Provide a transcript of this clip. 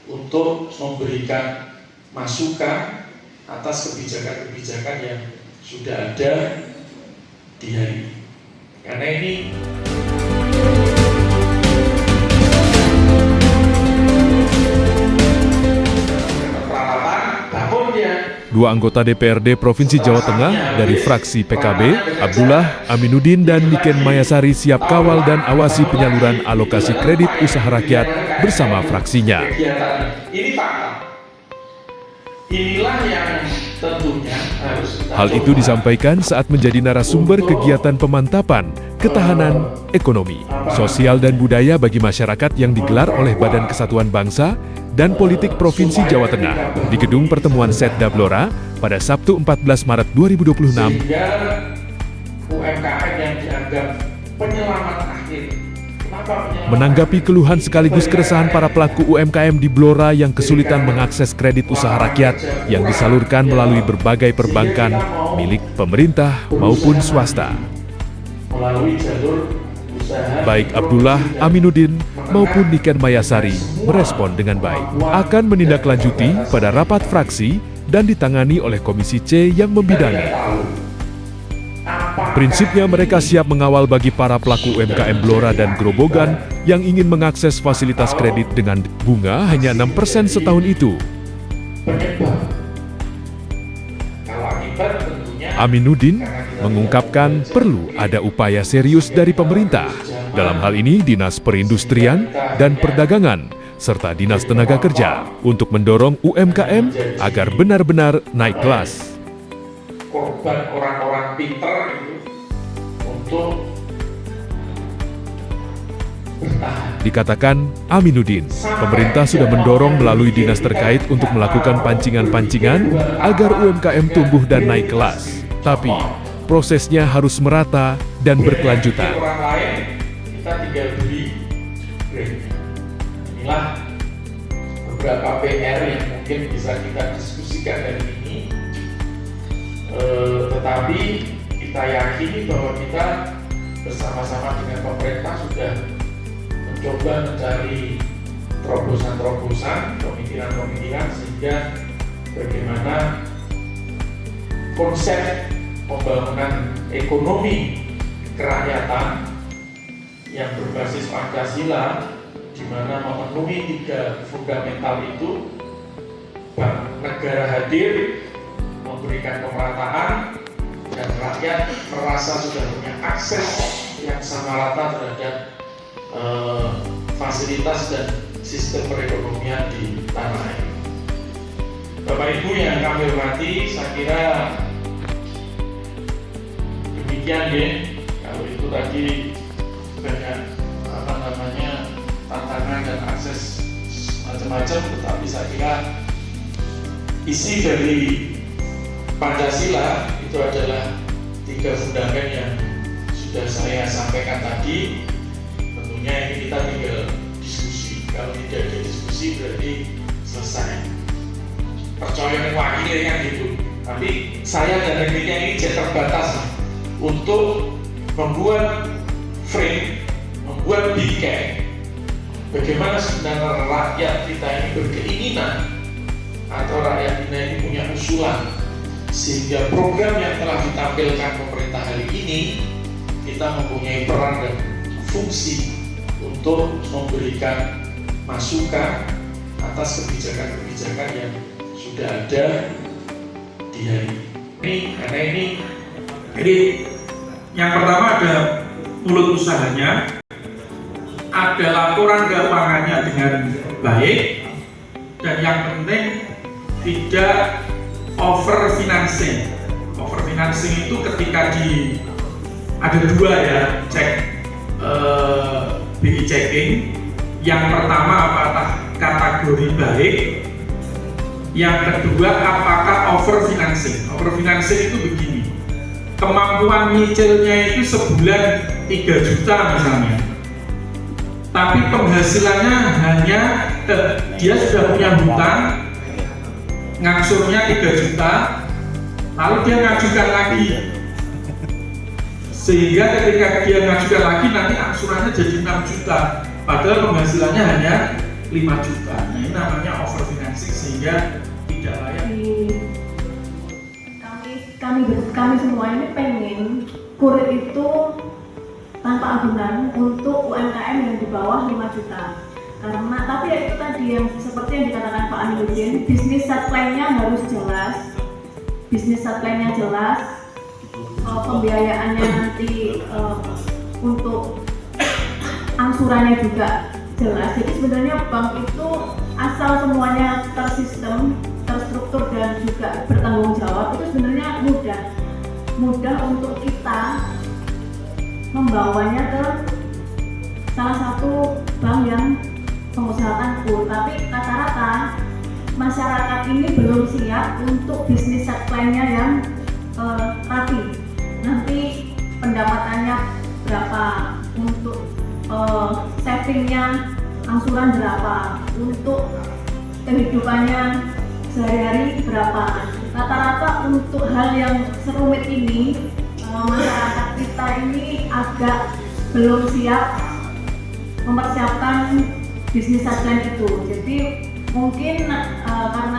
untuk memberikan masukan atas kebijakan-kebijakan yang sudah ada di hari ini. Karena ini dua anggota DPRD Provinsi Jawa Tengah dari fraksi PKB, Abdullah Aminuddin dan Niken Mayasari siap kawal dan awasi penyaluran alokasi kredit usaha rakyat bersama fraksinya. Ini fakta. Inilah yang tentunya harus Hal itu disampaikan saat menjadi narasumber kegiatan pemantapan ketahanan ekonomi, sosial dan budaya bagi masyarakat yang digelar oleh Badan Kesatuan Bangsa dan Politik Provinsi Jawa Tengah di Gedung Pertemuan Setda Blora pada Sabtu 14 Maret 2026. Sehingga UMKM yang dianggap penyelamat akhir. Menanggapi keluhan sekaligus keresahan para pelaku UMKM di Blora yang kesulitan mengakses kredit usaha rakyat yang disalurkan melalui berbagai perbankan milik pemerintah maupun swasta. Baik Abdullah Aminuddin maupun Niken Mayasari merespon dengan baik. Akan menindaklanjuti pada rapat fraksi dan ditangani oleh Komisi C yang membidangi. Prinsipnya mereka siap mengawal bagi para pelaku UMKM Blora dan Grobogan yang ingin mengakses fasilitas kredit dengan bunga hanya 6% setahun itu. Aminuddin mengungkapkan perlu ada upaya serius dari pemerintah, dalam hal ini Dinas Perindustrian dan Perdagangan, serta Dinas Tenaga Kerja untuk mendorong UMKM agar benar-benar naik kelas. Korban orang-orang pinter itu untuk bertahan. Dikatakan Aminuddin, pemerintah sudah mendorong melalui dinas terkait untuk melakukan pancingan-pancingan agar UMKM tumbuh dan naik kelas. Tapi prosesnya harus merata dan berkelanjutan. Orang lain kita tinggal beli brandnya. Inilah beberapa PR yang mungkin bisa kita diskusikan dari ini. Tetapi kita yakini bahwa kita bersama-sama dengan pemerintah sudah mencoba mencari terobosan-terobosan, pemikiran-pemikiran sehingga bagaimana konsep pembangunan ekonomi kerakyatan yang berbasis Pancasila di mana memenuhi 3 fundamental itu, bank negara hadir, memberikan pemerataan, dan rakyat merasa sudah punya akses yang sama rata terhadap fasilitas dan sistem perekonomian di tanah air. Bapak Ibu yang kami hormati, saya kira demikian ya. Kalau itu tadi banyak tantangan dan akses macam-macam, tetapi saya kira isi dari Pancasila itu adalah 3 fundament yang sudah saya sampaikan tadi. Tentunya ini kita tinggal diskusi. Kalau tidak ada diskusi berarti selesai. Percaya wakilnya kan gitu. Tapi saya dan rekannya ini jadi terbatas untuk membuat frame, membuat bingkai. Bagaimana sebenarnya rakyat kita ini berkeinginan atau rakyat kita ini punya usulan, sehingga program yang telah ditampilkan pemerintah hari ini kita mempunyai peran dan fungsi untuk memberikan masukan atas kebijakan-kebijakan yang sudah ada di hari ini. Karena ini yang pertama ada mulut usahanya, ada laporan keuangannya dengan baik, dan yang penting tidak over financing. Over financing itu ketika ada 2 ya, cek BI checking. Yang pertama apakah kategori baik, yang kedua apakah over financing. Over financing itu begini, kemampuan nyicilnya itu sebulan 3 juta misalnya, tapi penghasilannya hanya dia sudah punya hutang, ngangsurnya 3 juta, lalu dia ngajukan lagi, sehingga ketika dia ngajukan lagi nanti angsurannya jadi 6 juta, padahal penghasilannya hanya 5 juta. Nah ini namanya overfinancing sehingga tidak layak. Kami semua ini pengen KUR itu tanpa agunan untuk UMKM yang di bawah 5 juta. Karena tapi ya itu tadi yang seperti yang dikatakan Pak Aminuddin, bisnis set plan-nya harus jelas, pembiayaannya nanti untuk angsurannya juga jelas. Jadi sebenarnya bank itu asal semuanya tersistem, terstruktur dan juga bertanggung jawab, itu sebenarnya mudah untuk kita membawanya ke salah satu bank yang mengusahakan KUR. Tapi rata-rata masyarakat ini belum siap untuk bisnis set plan-nya yang rapi. Nanti pendapatannya berapa, untuk savingnya angsuran berapa, untuk kehidupannya sehari-hari berapa. Rata-rata untuk hal yang serumit ini masyarakat kita ini agak belum siap mempersiapkan bisnis set plan itu. Jadi mungkin karena